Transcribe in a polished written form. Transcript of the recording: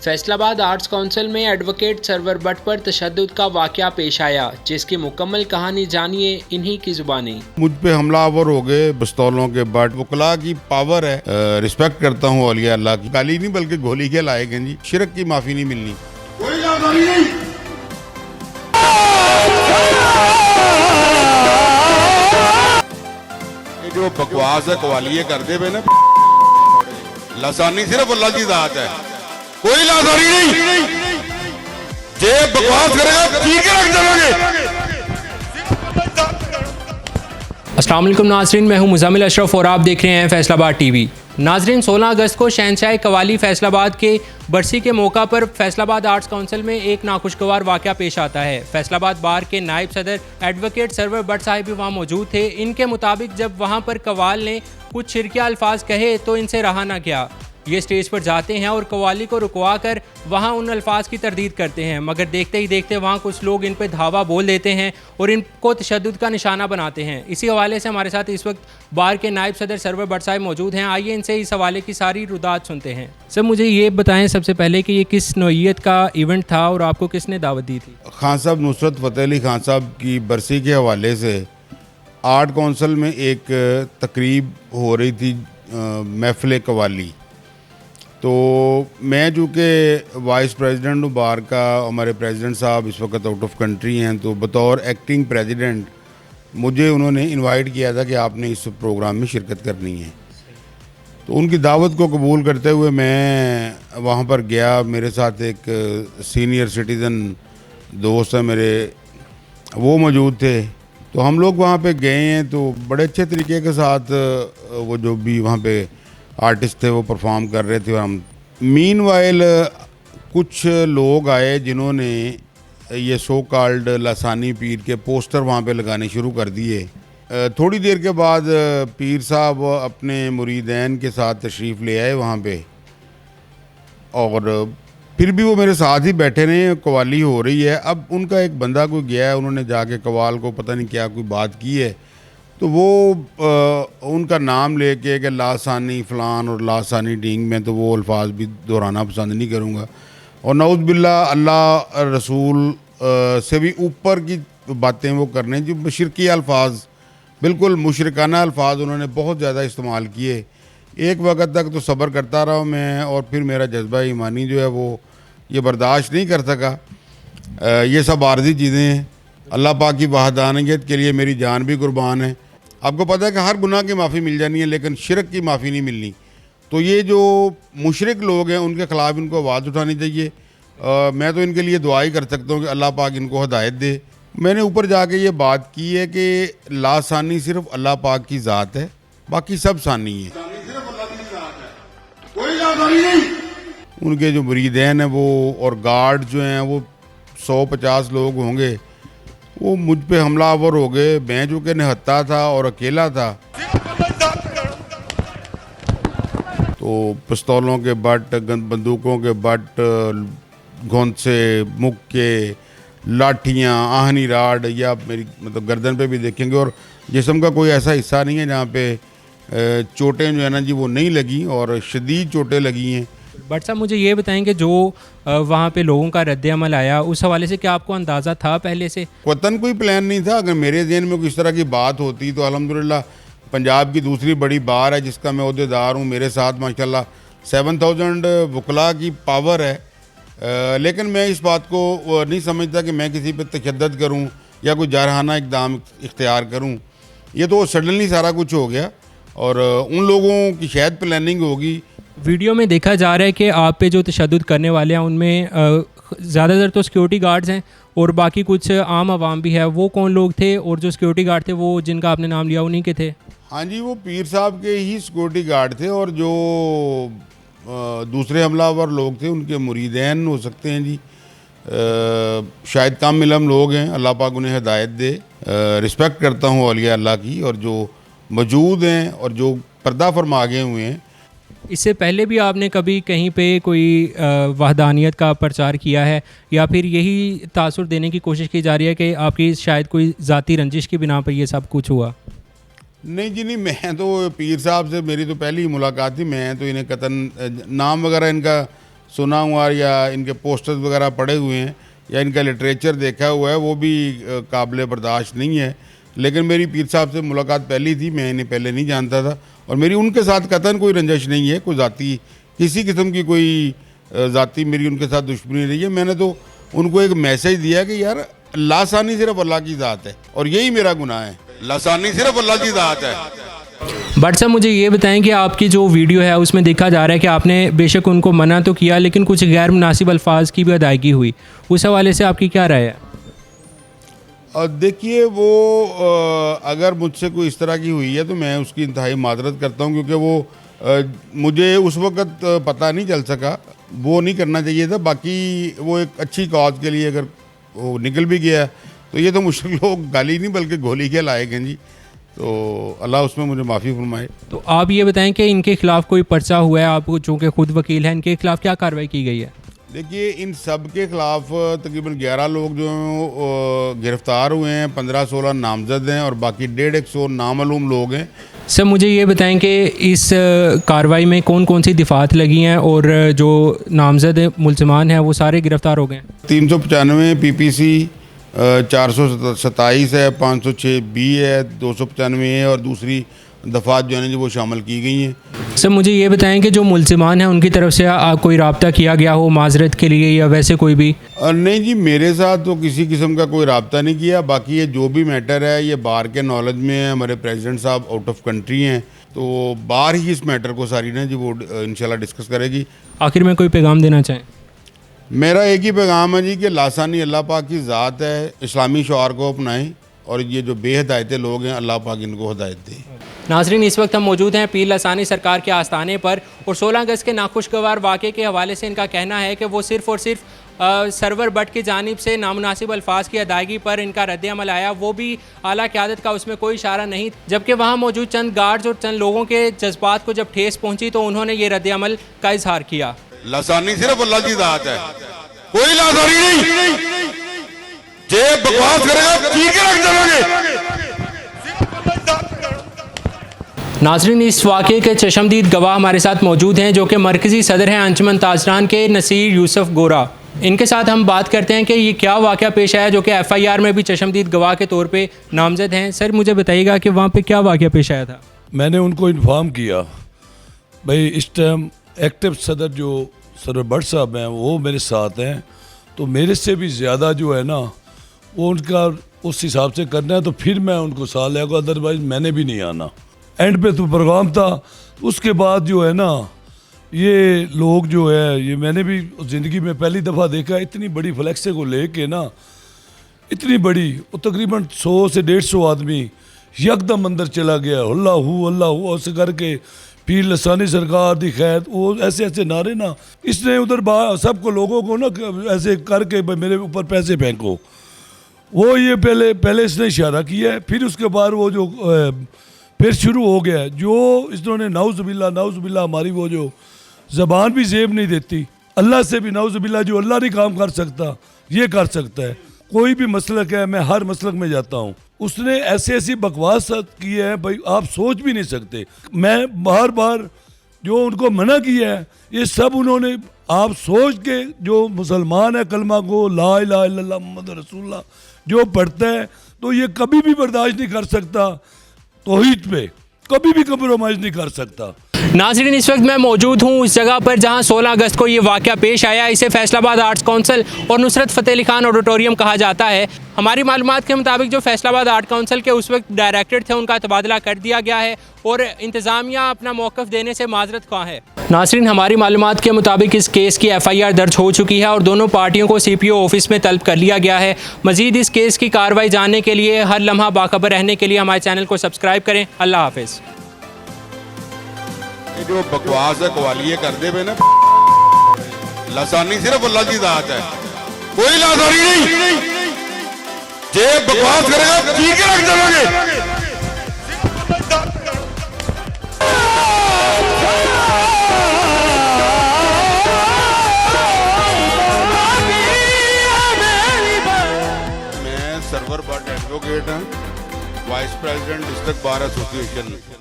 Faisalabad arts council में advocate server but पर तशद्दुद का वाक़या पेश आया, जिसकी मुकम्मल कहानी जानिए इन्हीं की ज़ुबानी। मुझ पे हमलावर हो गए पिस्तौलों के बट। वकला की पावर है, रिस्पेक्ट करता हूँ औलिया अल्लाह की। गाली नहीं बल्कि गोली के लायक हैं जी। शिरक की माफ़ी नहीं मिलनी। कोई नहीं। जो बकवास है कवालिये करते हुए ना, लासानी सिर्फ अल्लाह की ज़ात है, कोई लासानी नहीं। जे बकवास करेगा ठीक है रख देंगे। अस्सलाम वालेकुम नाज़रीन, मैं हूं मुज़म्मिल अशरफ और आप देख रहे हैं फैसलाबाद टीवी। नाज़रीन, 16 अगस्त को शहंशाह कवाली फैसलाबाद के बरसी के मौका पर फैसलाबाद आर्ट्स काउंसिल में एक नाखुशगवार वाक़या पेश आता है। फैसलाबाद बार के नायब सदर एडवोकेट सरवर बट साहिब भी वहाँ मौजूद थे। इनके मुताबिक जब वहाँ पर कवाल ने कुछ शिरकिया अल्फाज कहे तो इनसे रहा ना गया। ये स्टेज पर जाते हैं और कवाली को रुकवा कर वहाँ उन अल्फाज की तरदीद करते हैं, मगर देखते ही देखते वहाँ कुछ लोग इन पर धावा बोल देते हैं और इनको तशद्दुद का निशाना बनाते हैं। इसी हवाले से हमारे साथ इस वक्त बार के नायब सदर सरवर बट साहिब मौजूद हैं। आइए इनसे इस हवाले की सारी रुदात सुनते हैं। सर, मुझे ये बताएं सबसे पहले कि ये किस नौइयत का इवेंट था और आपको किसने दावत दी थी? खान साहब नुसरत फ़तेह अली खान साहब की बरसी के हवाले से आर्ट काउंसिल में एक तकरीब हो रही थी, महफिल कवाली। तो मैं चूँकि वाइस प्रेसिडेंट हूँ बार का, हमारे प्रेसिडेंट साहब इस वक्त आउट ऑफ कंट्री हैं, तो बतौर एक्टिंग प्रेसिडेंट मुझे उन्होंने इनवाइट किया था कि आपने इस प्रोग्राम में शिरकत करनी है। तो उनकी दावत को कबूल करते हुए मैं वहाँ पर गया। मेरे साथ एक सीनियर सिटीज़न दोस्त है मेरे, वो मौजूद थे। तो हम लोग वहाँ पे गए हैं, तो बड़े अच्छे तरीके के साथ वो जो भी वहाँ पे आर्टिस्ट थे वो परफॉर्म कर रहे थे। और हम मीनवाइल कुछ लोग आए जिन्होंने ये सो कॉल्ड लासानी पीर के पोस्टर वहाँ पे लगाने शुरू कर दिए। थोड़ी देर के बाद पीर साहब अपने मुरीदैन के साथ तशरीफ़ ले आए वहाँ पे, और फिर भी वो मेरे साथ ही बैठे रहे। कवाली हो रही है। अब उनका एक बंदा कोई गया है, उन्होंने जाके कवाल को पता नहीं क्या कोई बात की है, तो वो उनका नाम लेके कि लासानी फ़लान और लासानी डींग में, तो वो अल्फाज भी दोहराना पसंद नहीं करूँगा। और नऊज़ बिल्ला अल्लाह रसूल से भी ऊपर की बातें वो करने, जो शिरकी अल्फाज, बिल्कुल मुशरिकाना अल्फाज उन्होंने बहुत ज़्यादा इस्तेमाल किए। एक वक्त तक तो सब्र करता रहा मैं, और फिर मेरा जज्बा ईमानी जो है वो ये बर्दाश्त नहीं कर सका। ये सब आर्जी चीज़ें हैं। अल्लाह पाक की वहदानियत के लिए मेरी जान भी कुर्बान है। आपको पता है कि हर गुनाह की माफ़ी मिल जानी है, लेकिन शिरक की माफ़ी नहीं मिलनी। तो ये जो मुशरिक लोग हैं उनके ख़िलाफ़ इनको आवाज़ उठानी चाहिए। मैं तो इनके लिए दुआ ही कर सकता हूँ कि अल्लाह पाक इनको हिदायत दे। मैंने ऊपर जाके ये बात की है कि लासानी सिर्फ अल्लाह पाक की ज़ात है, बाकी सब सानी है। उनके जो मुरीदैन हैं वो और गार्ड जो हैं वो 150 लोग होंगे, वो मुझ पे हमलावर हो गए। मैं जो कि निहत्था था और अकेला था, तो पिस्तौलों के बट, बंदूकों के बट, घोंसे, मुक्के, लाठियाँ, आहनी राड, या मेरी मतलब गर्दन पे भी देखेंगे, और जिस्म का कोई ऐसा हिस्सा नहीं है जहाँ पे चोटें जो है ना जी वो नहीं लगी, और शदीद चोटें लगी हैं। बट साहब, मुझे ये बताएं कि जो वहाँ पे लोगों का रद्द अमल आया, उस हवाले से क्या आपको अंदाज़ा था पहले से? वतन कोई प्लान नहीं था। अगर मेरे ज़हन में किस तरह की बात होती तो अल्हम्दुलिल्लाह पंजाब की दूसरी बड़ी बार है जिसका मैं ओहदेदार हूँ, मेरे साथ माशाल्लाह 7000 वकला की पावर है। लेकिन मैं इस बात को नहीं समझता कि मैं किसी पर तशद्दुद करूँ या कोई जारहाना इक़दाम इख्तियार करूँ। ये तो सडनली सारा कुछ हो गया, और उन लोगों की शायद प्लानिंग होगी। वीडियो में देखा जा रहा है कि आप पे जो तशद्दुद करने वाले हैं उनमें ज़्यादातर तो सिक्योरिटी गार्ड्स हैं और बाकी कुछ आम आवाम भी है। वो कौन लोग थे, और जो सिक्योरिटी गार्ड थे वो जिनका आपने नाम लिया उन्हीं के थे? हाँ जी, वो पीर साहब के ही सिक्योरिटी गार्ड थे, और जो दूसरे हमलावर लोग थे उनके मुरीदैन हो सकते हैं जी। शायद कम इलम लोग हैं, अल्लाह पाक उन्हें हिदायत दे। रिस्पेक्ट करता हूँ औलिया अल्लाह की, और जो मौजूद हैं और जो पर्दा फरमा गए हुए हैं। इससे पहले भी आपने कभी कहीं पे कोई वहदानियत का प्रचार किया है, या फिर यही तासुर देने की कोशिश की जा रही है कि आपकी शायद कोई ज़ाती रंजिश की बिना पर ये सब कुछ हुआ? नहीं जी नहीं, मैं तो पीर साहब से मेरी तो पहली ही मुलाकात थी। मैं तो इन्हें कतन नाम वगैरह इनका सुना हुआ या इनके पोस्टर्स वगैरह पढ़े हुए हैं या इनका लिटरेचर देखा हुआ है, वो भी काबिल बर्दाश्त नहीं है। लेकिन मेरी पीर साहब से मुलाकात पहली थी, मैं इन्हें पहले नहीं जानता था, और मेरी उनके साथ कतन कोई रंजिश नहीं है, कोई ज़ाती किसी किस्म की कोई ज़ाती मेरी उनके साथ दुश्मनी रही है। मैंने तो उनको एक मैसेज दिया कि यार लासानी सिर्फ अल्लाह की ज़ात है, और यही मेरा गुनाह है, लासानी सिर्फ अल्लाह की ज़ात है। बट सर मुझे ये बताएं कि आपकी जो वीडियो है उसमें देखा जा रहा है कि आपने बेशक उनको मना तो किया, लेकिन कुछ गैर मुनासिब अल्फाज की भी अदायगी हुई। उस हवाले से आपकी क्या राय है? देखिए, वो अगर मुझसे कोई इस तरह की हुई है तो मैं उसकी इंतहाई मादरत करता हूँ, क्योंकि वो मुझे उस वक़्त पता नहीं चल सका, वो नहीं करना चाहिए था। बाकी वो एक अच्छी कॉज के लिए अगर वो निकल भी गया तो ये तो मुश्किल लोग गाली नहीं बल्कि गोली के लायक हैं जी, तो अल्लाह उसमें मुझे माफ़ी फरमाए। तो आप ये बताएं कि इनके खिलाफ़ कोई पर्चा हुआ है, आप चूँकि खुद वकील हैं, इनके खिलाफ़ क्या कार्रवाई की गई है? देखिए, इन सब के ख़िलाफ़ तकरीबन 11 लोग जो गिरफ़्तार हुए हैं, 15-16 नामज़द हैं और बाकी 150 नामालूम लोग हैं। सर मुझे ये बताएं कि इस कार्रवाई में कौन कौन सी दिफ़ात लगी हैं और जो नामज़द मुलज़मान हैं वो सारे गिरफ़्तार हो गए? 395 PPC, 427 है, 506 B है, 295 है और दूसरी दफ़ात जो है वो शामिल की गई हैं। सर मुझे ये बताएं कि जो मुलज़मान हैं उनकी तरफ से कोई रब्ता किया गया हो माजरत के लिए या वैसे कोई भी? नहीं जी, मेरे साथ तो किसी किस्म का कोई रब्ता नहीं किया। बाकी ये जो भी मैटर है ये बार के नॉलेज में है, हमारे प्रेसिडेंट साहब आउट ऑफ कंट्री हैं, तो बार ही इस मैटर को सारी ना जी वो इंशाल्लाह डिस्कस करेगी। आखिर में कोई पैगाम देना चाहें? मेरा एक ही पैगाम है जी कि लासानी अल्लाह पाक की ज़ात है, इस्लामी शौर को अपनाएं और ये जो बेहदायते लोग हैं अल्लाह पाक इनको हिदायत दे। नाज़रीन, इस वक्त हम मौजूद हैं पीर लासानी सरकार के आस्थाने पर और 16 अगस्त के नाखुशगवार वाक़े के हवाले से इनका कहना है कि वो सिर्फ़ और सिर्फ सरवर बट की जानिब से नामुनासिब अल्फाज की अदायगी पर इनका रद्द अमल आया, वो भी आला क़यादत का उसमें कोई इशारा नहीं, जबकि वहाँ मौजूद चंद गार्ड्स और चंद लोगों के जज्बात को जब ठेस पहुँची तो उन्होंने ये रद्द अमल का इजहार किया। लासानी सिर्फ अल्लाह की ज़ात है, कोई लासानी नहीं। जे बकवास करेगा चीर के रख देंगे। नाज़रीन, इस वाक़े के चशमदीद गवाह हमारे साथ मौजूद हैं जो कि मरकज़ी सदर हैं अंजुमन ताजरान के नसीर यूसुफ गोरा। इनके साथ हम बात करते हैं कि ये क्या वाक़या पेश आया जो कि FIR में भी चशमदीद गवाह के तौर पे नामज़द हैं। सर मुझे बताइएगा कि वहाँ पे क्या वाक़या पेश आया था? मैंने उनको इन्फॉर्म किया, भाई इस टाइम एक्टिव सदर जो सरवर भट्ट साहब हैं वो मेरे साथ हैं, तो मेरे से भी ज़्यादा जो है ना वो उनका उस हिसाब से करना है, तो फिर मैं उनको साथ ले आऊँगा, अदरवाइज़ मैंने भी नहीं आना। एंड पे तो प्रोग्राम था, उसके बाद जो है ना ये लोग जो है, ये मैंने भी ज़िंदगी में पहली दफ़ा देखा, इतनी बड़ी फ्लैक्से को लेके ना, इतनी बड़ी, वो तकरीबन 100 से 150 आदमी यकदम अंदर चला गया, अल्लाह हू ऐसे करके पीर लासानी सरकार दी खैर, वो ऐसे ऐसे नारे ना, इसने उधर सबको लोगों को ना ऐसे करके मेरे ऊपर पैसे फेंको, वो ये पहले इसने इशारा किया है, फिर उसके बाद वो जो फिर शुरू हो गया जो इन्होंने नाउज़ुबिल्लाह हमारी वो जो ज़बान भी ज़ेब नहीं देती, अल्लाह से भी नाउज़ुबिल्लाह, जो अल्लाह नहीं काम कर सकता ये कर सकता है। कोई भी मसलक है, मैं हर मसलक में जाता हूँ, उसने ऐसी बकवास की है भाई आप सोच भी नहीं सकते। मैं बार बार जो उनको मना किया है, ये सब उन्होंने, आप सोच के जो मुसलमान है कलमा को ला इलाहा इल्लल्लाह मुहम्मद रसूलुल्लाह जो पढ़ता है तो ये कभी भी बर्दाश्त नहीं कर सकता, तौहीद पे कभी भी कंप्रोमाइज़ नहीं कर सकता। नाज़रीन, इस वक्त मैं मौजूद हूँ उस जगह पर जहाँ 16 अगस्त को ये वाक़या पेश आया। इसे फैसलाबाद आर्ट्स काउंसिल और नुसरत फ़तेह अली खान ऑडिटोरियम कहा जाता है। हमारी मालूमात के मुताबिक जो फैसलाबाद आर्ट काउंसिल के उस वक्त डायरेक्टर थे उनका तबादला कर दिया गया है और इंतज़ामिया अपना मौक़िफ़ देने से माजरत ख्वाह है। नाज़रीन, हमारी मालूमात के मुताबिक इस केस की FIR दर्ज हो चुकी है और दोनों पार्टियों को CPO ऑफिस में तलब कर लिया गया है। मज़ीद इस केस की कार्रवाई जानने के लिए, हर लम्हा बाखबर रहने के लिए हमारे चैनल को सब्सक्राइब करें। अल्लाह हाफ़िज़। जो बकवास है कवालिये कर दे ना, लासानी सिर्फ अल्लाह की ज़ात है, कोई लासानी नहीं। जे बकवास करेगा चीर के रख देंगे। मैं सरवर भट्ट एडवोकेट हूँ, vice president district bar association.